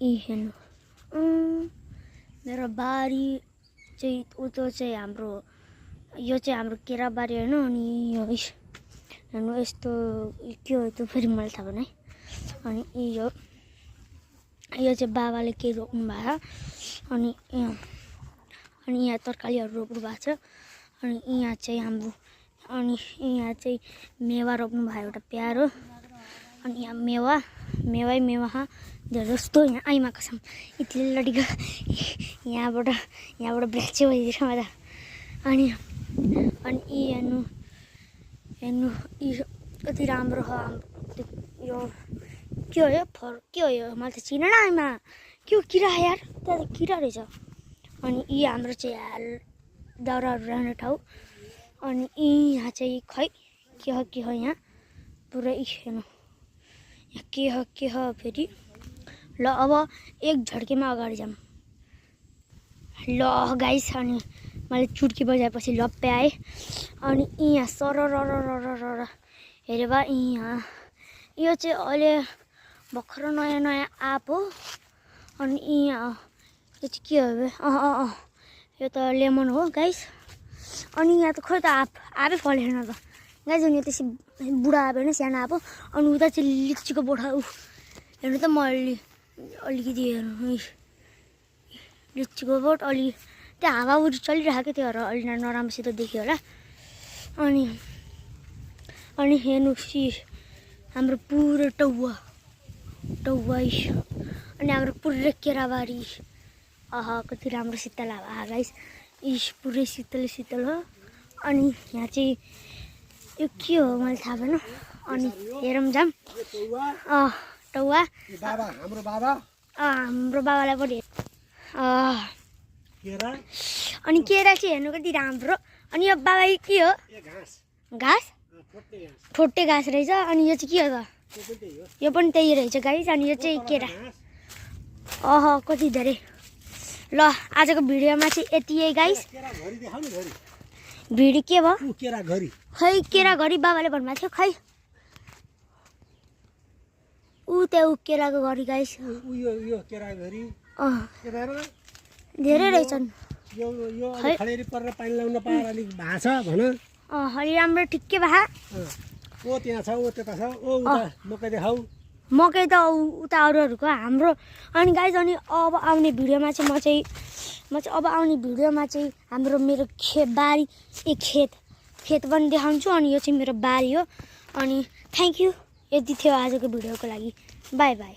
यी हेर्नु मेरो बारी चाहिँ उतो चाहिँ हाम्रो यो चाहिँ हाम्रो केराबारी होइन। अनि यो हेर्नु यस्तो के हो त्यो फेरि मैले थाहा भएन है। अनि यो चाहिँ बाबाले के रोप्नु भएको छ। अनि यहाँ तरकारीहरू रोप्नु भएको छ। अनि यहाँ चाहिँ हाम्रो यहाँ चाहिँ मेवा रोप्नु भएको एउटा प्यारो। अनि यहाँ मेवै मेवा धेरै जस्तो यहाँ आइमा कसम यति लडीको यहाँबाट ब्रेक चाहिँ भइदिएछ मलाई। अनि हेर्नु कति राम्रो हो हाम्रो यो के हो यो के हो यो मैले त चिनेन आइमा के हो किरा यार त्यहाँ त किरा रहेछ। अनि हाम्रो चाहिँ दाउराहरू रहने ठाउँ। अनि यहाँ चाहिँ खै के हो यहाँ पुरै हेर्नु यहाँ के हो फेरि। ल अब एक झड्केमा अगाडि जाऊँ। ल गाइस अनि मैले चुड्की बजाएपछि लप्पे आएँ। अनि यहाँ सरर हेरे बा यहाँ यो चाहिँ अहिले भर्खर नयाँ आँप हो। अनि यहाँ यो चाहिँ के हो यो त लेमन हो गाइस। अनि यहाँ त खोइ त आँपै फलेन त गाइस। अनि यो त्यसै बुढा आँप होइन सानो आँप हो। अनि उता चाहिँ लिचीको बोठा हेर्नु त म अलिकति हेर्नु लिचीको बोट अलि त्यो हावाहुरी चलिरहेको थियो र अलि नराम्रोसित देखियो होला। अनि हेर्नु हाम्रो पुरो टौवा अनि हाम्रो पुरै केराबारी कति राम्रो शीतल हावा गाइस। पुरै शीतल हो। अनि यहाँ चाहिँ यो के हो मैले थाहा भएन। अनि हेरौँ जाम टौवा हाम्रो बाबालाई पनि अनि केरा चाहिँ हेर्नु कति राम्रो। अनि यो बाबा के हो घाँस ठोटे घाँस रहेछ। अनि यो चाहिँ के हो त यो पनि त्यही रहेछ गाइस। अनि यो चाहिँ केरा कति धेरै। ल आजको भिडियोमा चाहिँ यति है गाइस। भिडियो के भयो खै केरा घरी बाबाले भन्नुभएको थियो खै त्यो केराको घरी गाइस धेरै रहेछन्। अलि राम्रो ठिक्कै भए मकै त उता अरूहरूको हाम्रो। अनि गाइस अनि अब आउने भिडियोमा चाहिँ म चाहिँ अब आउने भिडियोमा चाहिँ हाम्रो मेरो बारी खेत पनि देखाउँछु। अनि यो चाहिँ मेरो बारी हो। अनि थ्याङ्क यू यति थियो आजको भिडियोको लागि। By by.